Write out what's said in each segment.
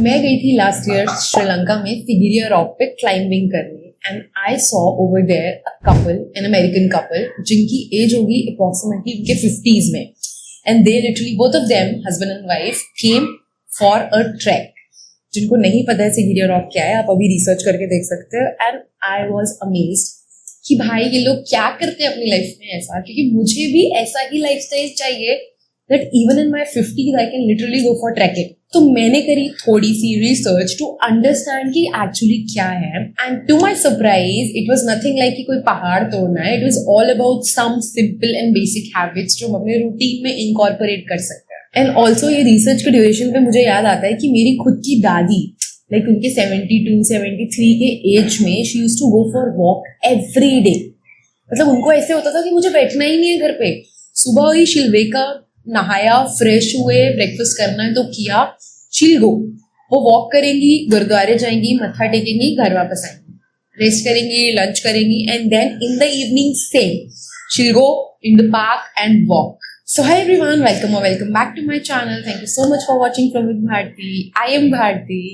मैं गई थी लास्ट ईयर श्रीलंका में सिगिरिया रॉक पे क्लाइंबिंग करने and I saw over there a couple, an American couple, जिनकी एज होगी अप्रोक्सीमेटली उनके 50s में, and they literally both of them husband and wife came for a trek. जिनको नहीं पता है सिगिरिया रॉक क्या है, आप अभी रिसर्च करके देख सकते हो. एंड आई वॉज अमेज्ड कि भाई ये लोग क्या करते हैं अपनी लाइफ में ऐसा, क्योंकि मुझे भी ऐसा ही लाइफस्टाइल चाहिए that even in my 50s I can literally go for trekking. तो मैंने करी थोड़ी सी रिसर्च टू अंडरस्टैंड कि एक्चुअली क्या है, and to my surprise it was nothing like कि कोई पहाड़ तोड़ना है. It was all about some simple and basic habits जो हम अपने रूटीन में इनकॉर्पोरेट कर सकते हैं. एंड ऑल्सो ये रिसर्च के ड्यूरेशन पे मुझे याद आता है कि मेरी खुद की दादी, लाइक उनके 72-73 के एज में, she used to go for walk every day. मतलब उनको ऐसे होता था कि मुझे बैठना ही नहीं है घर पे. सुबह हुई, she'll wake up, नहाया, फ्रेश हुए, ब्रेकफास्ट करना है तो किया, she'll go. वो वॉक करेंगी, गुरुद्वारे जाएंगी, मत्था टेकेंगी, घर वापस आएंगी, रेस्ट करेंगी, लंच करेंगी, and then in the evening same she'll go in the park and walk. So hi everyone, welcome back to my channel. Thank you so much for watching from with Bharti. I am Bharti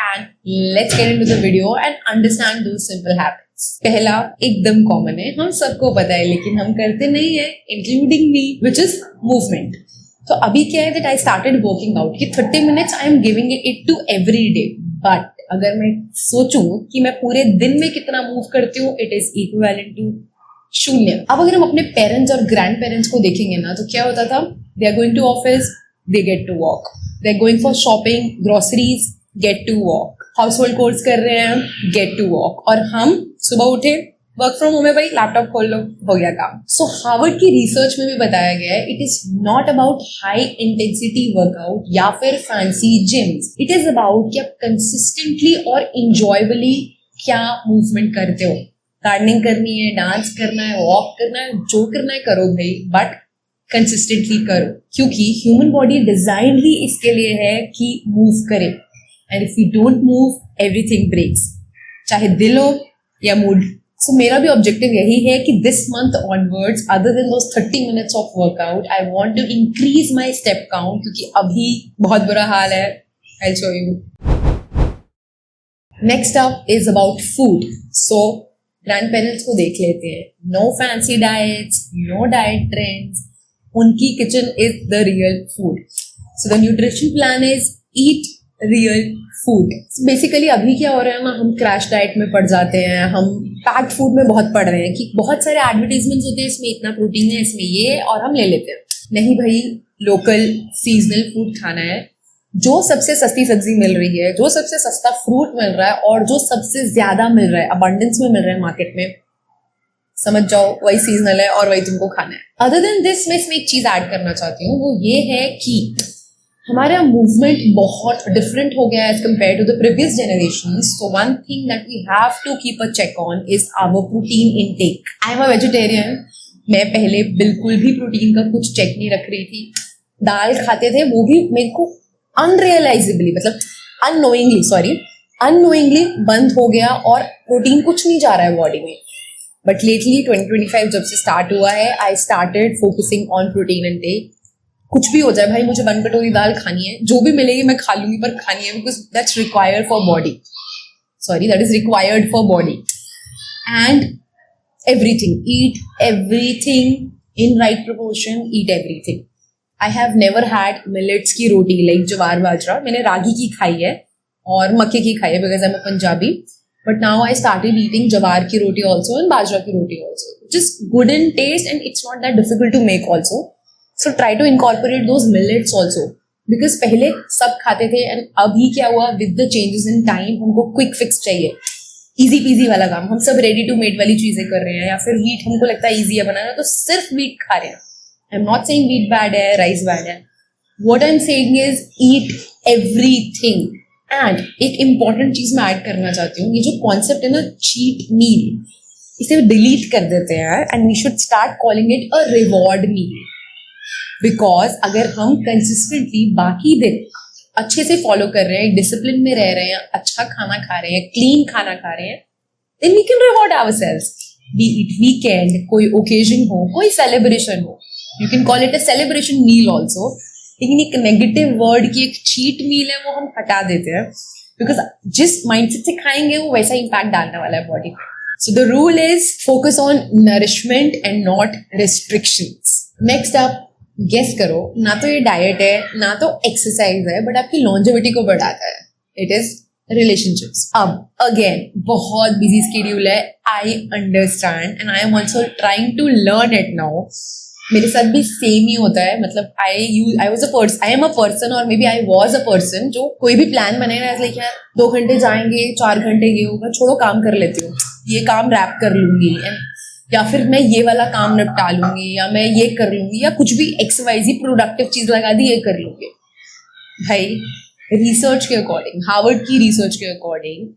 and let's get into the video and understand those simple habits. पहला एकदम common है, हम सबको पता है, लेकिन हम करते नहीं है, including me, which is movement. तो अभी क्या है, that I started working out कि 30 minutes I am giving it to every day. But अगर मैं सोचूं कि मैं पूरे दिन में कितना मूव करती हूँ, इट इज इक्विवेलेंट टू 0. अब अगर हम अपने पेरेंट्स और ग्रैंड पेरेंट्स को देखेंगे ना, तो क्या होता था, they are going to office, they get to walk, they are going for shopping, groceries, get to walk, household chores कर रहे हैं, गेट टू वॉक. और हम सुबह उठे, वर्क फ्रॉम होम है भाई, लैपटॉप खोल लो, हो गया काम. सो हार्वर्ड की रिसर्च में भी बताया गया है, it is not about high intensity workout या फिर fancy gyms. It is about कि आप कंसिस्टेंटली और इंजॉयबली क्या मूवमेंट करते हो. गार्डनिंग करनी है, डांस करना है, वॉक करना है, जो करना है करो भाई, बट कंसिस्टेंटली करो, क्योंकि ह्यूमन बॉडी डिजाइन ही इसके लिए है कि मूव करे. And if you don't move, everything breaks, चाहे दिल हो या मूड. सो मेरा भी ऑब्जेक्टिव यही है कि this month onwards, other than those 30 minutes of workout, I want to increase my step count, क्योंकि अभी बहुत बुरा हाल है. I show you. Next up is about food. So grandparents को देख लेते हैं. No fancy diets, no diet trends, उनकी kitchen is the real food. So the nutrition plan is eat real food. Basically अभी क्या हो रहा है ना, हम क्रैश डाइट में पड़ जाते हैं, हम पैक्ड फूड में बहुत पड़ रहे हैं कि बहुत सारे एडवर्टीजमेंट्स होते हैं, इसमें इतना प्रोटीन है, इसमें ये है, और हम ले लेते हैं. नहीं भाई, लोकल सीजनल फूड खाना है. जो सबसे सस्ती सब्जी मिल रही है, जो सबसे सस्ता फ्रूट मिल रहा है, और जो सबसे ज्यादा मिल रहा है, अबंडेंस में मिल रहा है मार्केट में, समझ जाओ वही सीजनल है और वही तुमको खाना है. अदर देन दिस, मैं इसमें एक चीज ऐड करना चाहती हूँ, वो ये है कि हमारा मूवमेंट बहुत डिफरेंट हो गया as compared to the previous generation. So one thing that we have to keep a check on is our protein intake. I am a vegetarian. मैं पहले बिल्कुल भी प्रोटीन का कुछ चेक नहीं रख रही थी. दाल खाते थे, वो भी मेरे को अनरियलाइजेबली, मतलब अननोइंगली बंद हो गया, और प्रोटीन कुछ नहीं जा रहा है बॉडी में. बट लेटली 2025 जब से स्टार्ट हुआ है, I started focusing on protein intake. कुछ भी हो जाए भाई, मुझे 1 कटोरी दाल खानी है, जो भी मिलेगी मैं खा लूंगी, पर खानी है, because that's required for body. That is required for body. And everything, eat everything in right proportion, eat everything. I have never had millets की रोटी, लाइक जवार बाजरा. मैंने रागी की खाई है और मक्के की खाई है, because I am a Punjabi. But now I started eating jowar की रोटी ऑल्सो एंड बाजरा की roti also, just good in taste and it's not that difficult to make also. So try to incorporate those millets also, because पहले सब खाते थे, and अभी क्या हुआ, with the changes in time, हमको क्विक फिक्स चाहिए, इजी पीजी वाला काम. हम सब रेडी टू मेड वाली चीजें कर रहे हैं, या फिर व्हीट हमको लगता है इजी है बनाना, तो सिर्फ व्हीट खा रहे हैं. I am not saying wheat bad है, राइस बैड है. What I am saying is eat everything. And एक इंपॉर्टेंट चीज मैं ऐड करना चाहती हूँ, ये जो कॉन्सेप्ट है ना, चीट मील, इसे डिलीट कर देते हैं and we should start calling it a reward meal. Because अगर हम कंसिस्टेंटली बाकी दिन अच्छे से फॉलो कर रहे हैं, डिसिप्लिन में रह रहे हैं, अच्छा खाना खा रहे हैं, क्लीन खाना खा रहे हैं, then we can reward ourselves. Be it weekend, कोई ओकेजन हो, कोई सेलिब्रेशन हो, you can call it a celebration meal also. लेकिन एक नेगेटिव वर्ड की एक चीट मील है वो हम हटा देते हैं, बिकॉज जिस माइंडसेट से खाएंगे वो वैसा इम्पैक्ट डालने वाला है बॉडी पे. So the rule is focus on nourishment and not restrictions. Next up, guess करो, ना तो ये डाइट है ना तो एक्सरसाइज है, बट आपकी लॉन्जेविटी को बढ़ाता है. It is relationships. अब अगेन बहुत बिजी स्केड्यूल है, I understand and I am also trying to learn it now. मेरे साथ भी सेम ही होता है. मतलब आई एम अ पर्सन और maybe I was a person जो कोई भी प्लान बनाएगा लाइक यार 2 घंटे जाएंगे 4 घंटे ये होगा, छोड़ो काम कर लेती हूँ, ये काम रैप कर लूंगी, या फिर मैं ये वाला काम निपटा लूंगी, या मैं ये कर लूंगी, या कुछ भी XYZ प्रोडक्टिव चीज लगा दी ये कर लूंगी. भाई रिसर्च के अकॉर्डिंग, हार्वर्ड की रिसर्च के according,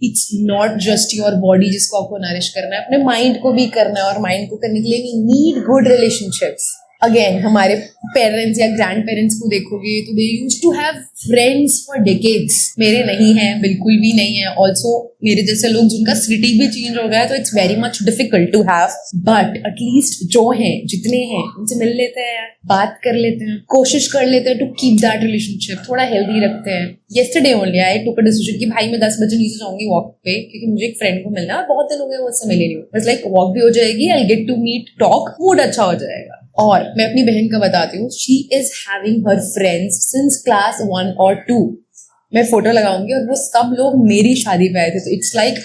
it's not just your body जिसको आपको नरिश करना है, अपने माइंड को भी करना है. और माइंड को करने के लिए we need good relationships. Again हमारे पेरेंट्स या ग्रैंड पेरेंट्स को देखोगे तो they used to have friends for decades. मेरे नहीं है, बिल्कुल भी नहीं है. ऑल्सो मेरे जैसे लोग जिनका सिटी भी चेंज हो गया है तो it's very much difficult to have, but at least जो हैं जितने हैं उनसे मिल लेते हैं, बात कर लेते हैं, कोशिश कर लेते हैं टू कीप दैट रिलेशनशिप थोड़ा हेल्दी रखते हैं. Yesterday only I took a decision कि भाई मैं 10 बजे नीचे जाऊंगी वॉक पे, क्योंकि मुझे एक फ्रेंड को मिलना है और बहुत दिन हो गए वो उससे मिले नहीं. बस लाइक वॉक भी हो जाएगी, I get to meet, talk, mood अच्छा हो जाएगा. और मैं अपनी बहन का बताती हूँ, she is having her friends since class 1 और 2. मैं फोटो लगाऊंगी और वो सब लोग मेरी शादी पे आए थे. तो इट्स लाइक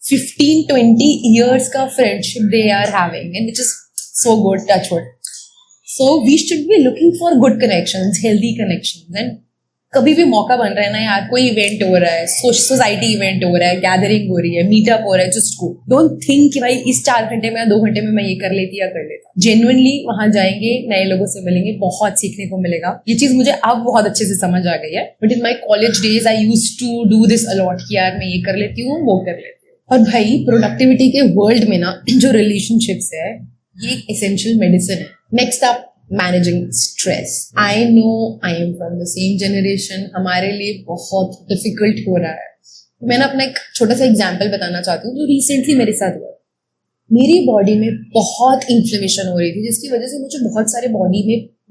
15-20 years का friendship they are having, and which is so good, touch wood. So we should be looking for good connections, healthy connections. And कभी भी मौका बन रहा है ना यार, कोई इवेंट हो रहा है, सोसाइटी इवेंट हो रहा है, गैदरिंग हो रही है, मीटअप हो रहा है, जस्ट गो. डोंट थिंक कि भाई इस 4 घंटे में या 2 घंटे में मैं ये कर लेती या कर लेता. जेन्युइनली वहां जाएंगे, नए लोगों से मिलेंगे, बहुत सीखने को मिलेगा. ये चीज मुझे अब बहुत अच्छे से समझ आ गई है, but in my college days I used to do this a lot कि यार मैं ये कर लेती हूँ, वो कर लेती हूँ. और भाई प्रोडक्टिविटी के वर्ल्ड में ना जो रिलेशनशिप्स है ये एक एसेंशियल मेडिसिन है. Next up, managing stress. I know I am from the same generation, हमारे लिए बहुत डिफिकल्ट हो रहा है. मैंने अपना एक छोटा सा एग्जाम्पल बताना चाहती हूँ जो रिसेंटली मेरे साथ हुआ. मेरी बॉडी में बहुत इन्फ्लेमेशन हो रही थी, जिसकी वजह से मुझे बहुत सारे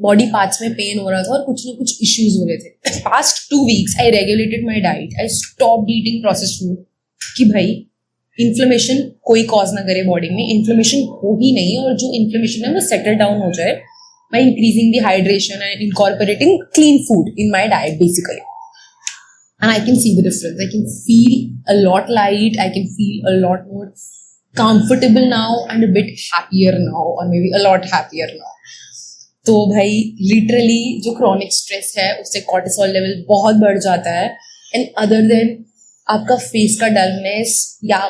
बॉडी पार्ट्स में पेन हो रहा था और कुछ ना कुछ इश्यूज हो रहे थे. Past 2 weeks I regulated my diet, I stopped eating processed food कि भाई इन्फ्लेमेशन कोई कॉज ना करे बॉडी में, इन्फ्लेमेशन हो ही नहीं, और जो इन्फ्लेमेशन है वो सेटल डाउन हो जाए by increasing the hydration and incorporating clean food in my diet basically. And I can see the difference. I can feel a lot light, I can feel a lot more comfortable now and a bit happier now, or maybe a lot happier now. तो भाई literally जो chronic stress है उससे cortisol level बहुत बढ़ जाता है, and other than आपका फेस का डलनेस या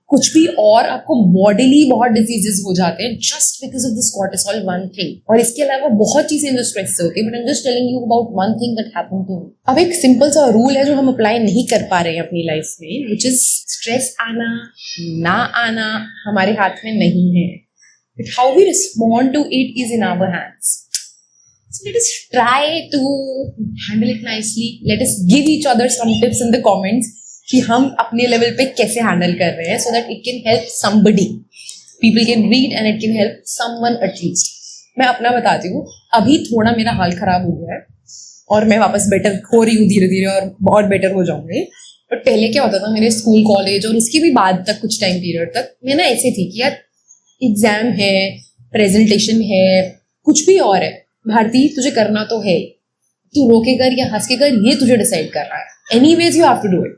कुछ भी और, आपको बॉडीली बहुत डिजीजेस हो जाते हैं just because of this cortisol one thing. और इसके अलावा बहुत चीजें जो स्ट्रेस से होती है, but I am just telling you about one thing that happened to me. अब एक सिंपल सा रूल है जो हम अप्लाई नहीं कर पा रहे हैं अपनी लाइफ में, व्हिच इज स्ट्रेस आना ना आना हमारे हाथ में नहीं है, but how we respond to it is in our hands. So let us try to handle it nicely. Let us give each other some tips in the comments कि हम अपने लेवल पे कैसे हैंडल कर रहे हैं, so that it can help somebody. People can read and it can help someone at least. मैं अपना बताती हूँ, अभी थोड़ा मेरा हाल खराब हो गया है और मैं वापस बेटर हो रही हूँ धीरे धीरे, और बेटर हो जाऊंगी. बट पहले क्या होता था, मेरे स्कूल कॉलेज और उसके भी बाद तक कुछ टाइम पीरियड तक मैं ना ऐसे थी कि यार एग्जाम है, प्रेजेंटेशन है, कुछ भी और है, भारती तुझे करना तो है, तू रोके कर या हंस के कर, ये तुझे डिसाइड करना है, anyways you have to do it.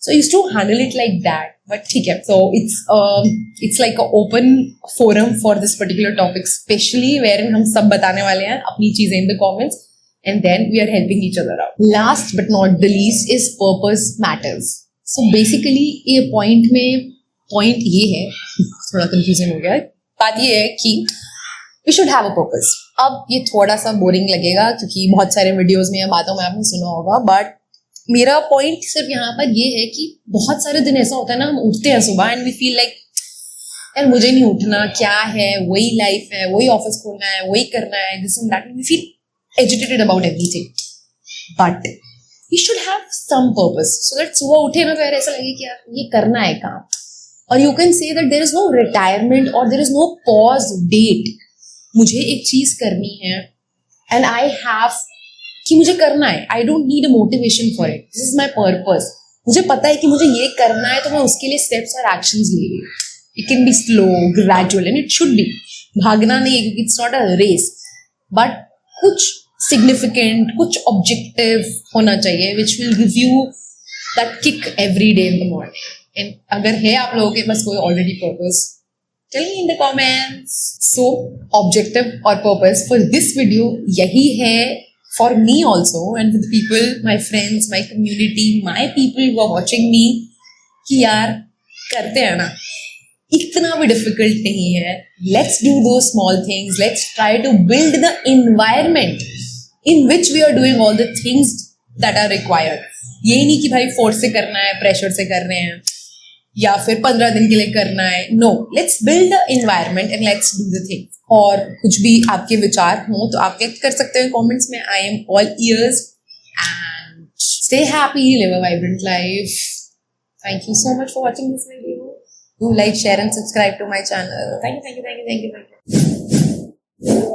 So I used to handle it like that, but ठीक है. So it's like an open forum for this particular topic, especially wherein हम सब बताने वाले हैं अपनी चीजें in the comments, and then we are helping each other out. Last but not the least is purpose matters. So basically ये point ये है, थोड़ा confusion हो गया है. बात ये है कि we should have a purpose. अब ये थोड़ा सा boring लगेगा क्योंकि बहुत सारे videos में या बातों में आपने सुना होगा, but मेरा पॉइंट सिर्फ यहाँ पर ये है कि बहुत सारे दिन ऐसा होता है ना, हम उठते हैं सुबह एंड वी फील लाइक यार मुझे नहीं उठना, क्या है, वही लाइफ है, वही ऑफिस खोलना है, वही करना है, this and that, we feel agitated about everything. But we should have some purpose, so that सुबह उठे ना तो यार ऐसा लगे कि यार ये करना है काम. और you can say that there is no retirement और there is no pause date. मुझे एक चीज करनी है एंड आई हैव कि मुझे करना है. I don't need a motivation for it. This is my purpose. मुझे पता है कि मुझे ये करना है तो मैं उसके लिए steps और actions ले रही हूँ. It can be slow, gradual, and it should be. भागना नहीं है क्योंकि it's not a race. But कुछ significant, कुछ objective होना चाहिए which will give you that kick every day in the morning. And अगर है आप लोगों के पास कोई already purpose, tell me in the comments. So objective और purpose for this video यही है for me also and for the people, my friends, my community, my people who are watching me कि यार करते हैं ना, इतना भी difficult नहीं है. Let's do those small things. Let's try to build the environment in which we are doing all the things that are required. ये नहीं कि भाई फोर्स से करना है, प्रेशर से कर रहे हैं या फिर 15 दिन के लिए करना है. No, let's build the environment and let's do the thing. और कुछ भी आपके विचार हो तो आप व्यक्त कर सकते हैं कमेंट्स में. I am all years and stay happy, live a vibrant life. Thank you so much for watching this video. Do like, share and subscribe to my channel. Thank you.